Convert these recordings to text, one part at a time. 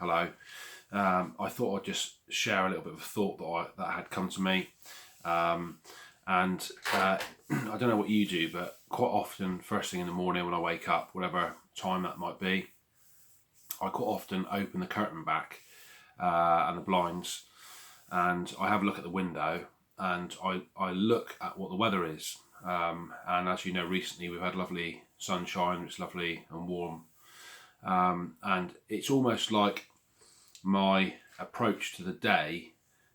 hello. I thought I'd just share a little bit of a thought that had come to me. Um, and I don't know what you do, but quite often, first thing in the morning when I wake up, whatever time that might be, I quite often open the curtain back and the blinds, and I have a look at the window, and I look at what the weather is. And as you know, recently we've had lovely sunshine, it's lovely and warm. And it's almost like my approach to the day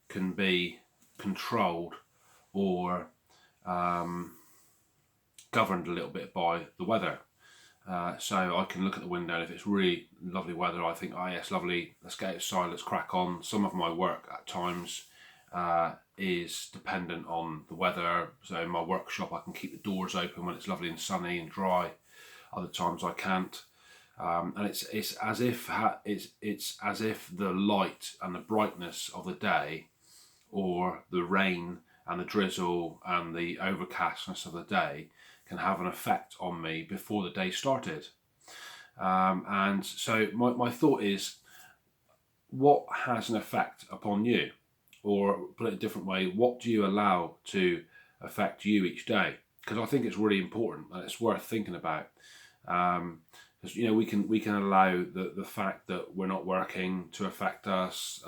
can be controlled or governed a little bit by the weather. So I can look at the window, and if it's really lovely weather, I think, oh yes, lovely, let's get outside, let's crack on. Some of my work at times is dependent on the weather. So in my workshop, I can keep the doors open when it's lovely and sunny and dry. Other times I can't. And it's as if it's as if the light and the brightness of the day, or the rain and the drizzle and the overcastness of the day, can have an effect on me before the day started. And so my thought is, what has an effect upon you? Or put it a different way, what do you allow to affect you each day? Because I think it's really important and it's worth thinking about. Because we can allow the fact that we're not working to affect us,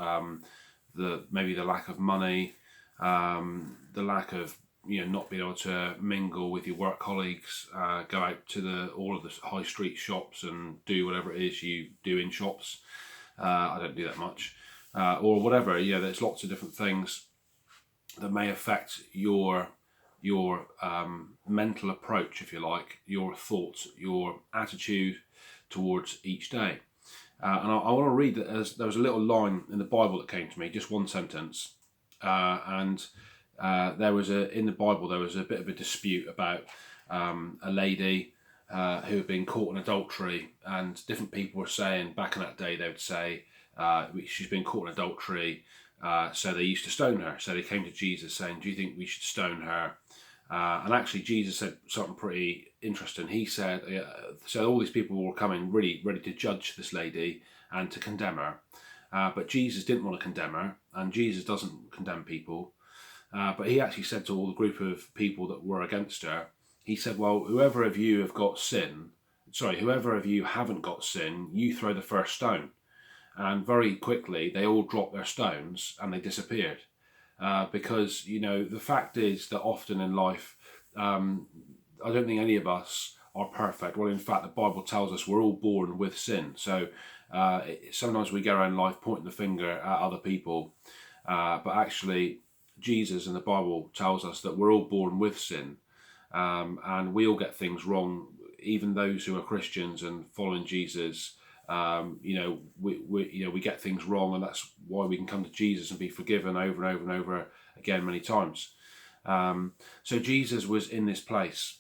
maybe the lack of money, the lack of not being able to mingle with your work colleagues, go out to all of the high street shops and do whatever it is you do in shops. I don't do that much, or whatever. There's lots of different things that may affect your mental approach, if you like, your thoughts, your attitude towards each day. And I want to read that, as there was a little line in the Bible that came to me, just one sentence, and there was in the Bible there was a bit of a dispute about a lady who had been caught in adultery, and different people were saying back in that day, they would say she's been caught in adultery, so they used to stone her. So they came to Jesus saying, do you think we should stone her? And actually Jesus said something pretty interesting. He said, so all these people were coming really ready to judge this lady and to condemn her, but Jesus didn't want to condemn her, and Jesus doesn't condemn people. But he actually said to all the group of people that were against her, he said, well, whoever of you haven't got sin, you throw the first stone. And very quickly they all dropped their stones and they disappeared. Because, the fact is that often in life, I don't think any of us are perfect. Well, in fact, the Bible tells us we're all born with sin. So sometimes we go around life pointing the finger at other people, but actually Jesus in the Bible tells us that we're all born with sin, and we all get things wrong. Even those who are Christians and following Jesus, we get things wrong, and that's why we can come to Jesus and be forgiven over and over and over again many times. So Jesus was in this place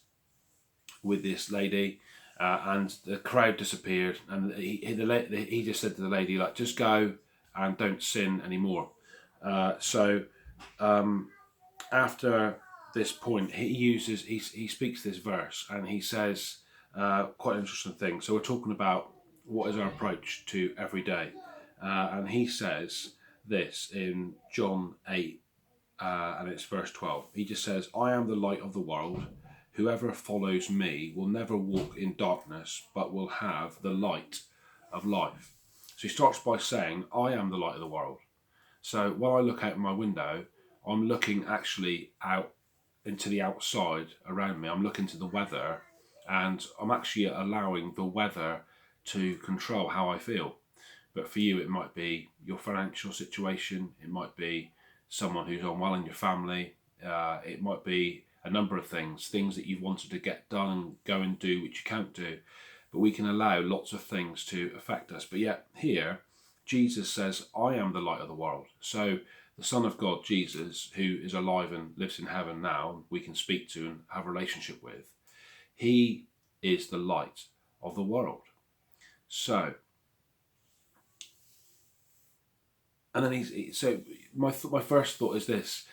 with this lady, and the crowd disappeared, and he just said to the lady, like, just go and don't sin anymore. After this point, he speaks this verse, and he says quite an interesting thing. So we're talking about what is our approach to every day, and he says this in John 8, and it's verse 12. He just says, I am the light of the world. Whoever follows me will never walk in darkness, but will have the light of life. So he starts by saying, I am the light of the world. So when I look out my window, I'm looking actually out into the outside around me. I'm looking to the weather, and I'm actually allowing the weather to control how I feel. But for you, it might be your financial situation. It might be someone who's unwell in your family. It might be a number of things that you've wanted to get done and go and do, which you can't do. But we can allow lots of things to affect us. But yet here, Jesus says, I am the light of the world. So the Son of God, Jesus, who is alive and lives in heaven now, we can speak to and have a relationship with, he is the light of the world. So, and then so my first thought is this: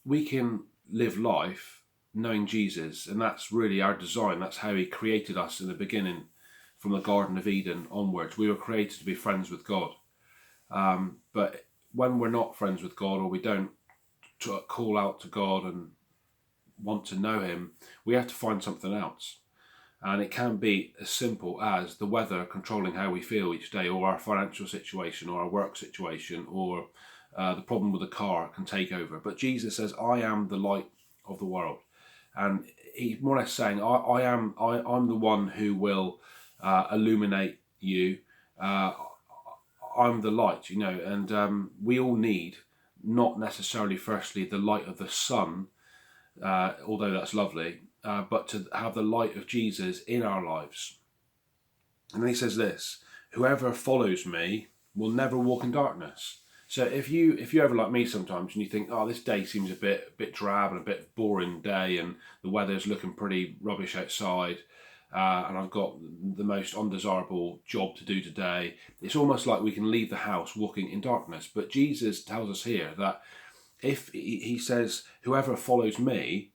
we can live life knowing Jesus, and that's really our design. That's how he created us in the beginning from the Garden of Eden onwards. We were created to be friends with God. But when we're not friends with God, or we don't call out to God and want to know him, we have to find something else. And it can be as simple as the weather controlling how we feel each day, or our financial situation, or our work situation, or the problem with the car can take over. But Jesus says, I am the light of the world. And he's more or less saying, I'm the one who will illuminate you. I'm the light, and we all need, not necessarily firstly the light of the sun, although that's lovely, but to have the light of Jesus in our lives. And then he says this: whoever follows me will never walk in darkness. So if you're ever like me sometimes and you think, oh, this day seems a bit drab and a bit boring day, and the weather's looking pretty rubbish outside, and I've got the most undesirable job to do today, it's almost like we can leave the house walking in darkness. But Jesus tells us here that if he says, whoever follows me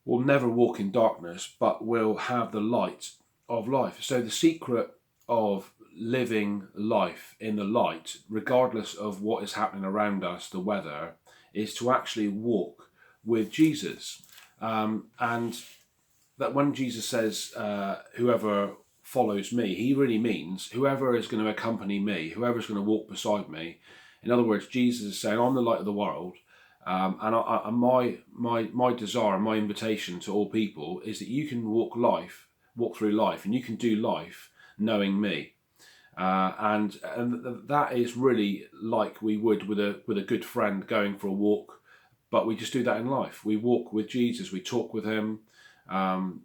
will never walk in darkness, but will have the light of life. So the secret of living life in the light, regardless of what is happening around us, the weather, is to actually walk with Jesus. And that when Jesus says, whoever follows me, he really means whoever is going to accompany me, whoever is going to walk beside me. In other words, Jesus is saying, I'm the light of the world. And my desire, my invitation to all people is that you can walk through life, and you can do life knowing me. And that is really like we would with a good friend going for a walk, but we just do that in life. We walk with Jesus, we talk with him, and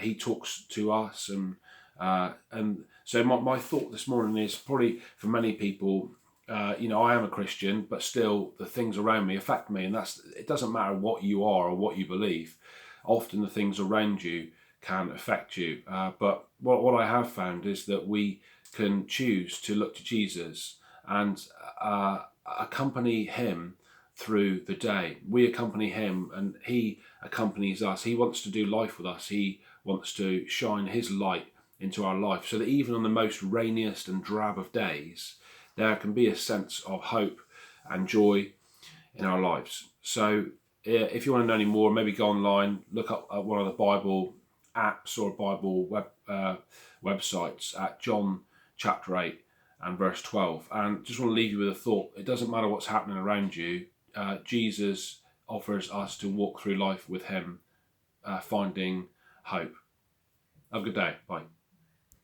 he talks to us, and so my thought this morning is probably for many people, I am a Christian, but still the things around me affect me, and it doesn't matter what you are or what you believe. Often the things around you can affect you, but what I have found is that we can choose to look to Jesus and accompany him through the day. We accompany him and he accompanies us. He wants to do life with us. He wants to shine his light into our life, so that even on the most rainiest and drab of days, there can be a sense of hope and joy in our lives. So if you want to know any more, maybe go online, look up one of the Bible apps or Bible websites at John chapter 8 and verse 12. And just want to leave you with a thought. It doesn't matter what's happening around you. Jesus offers us to walk through life with him, finding hope. Have a good day. Bye.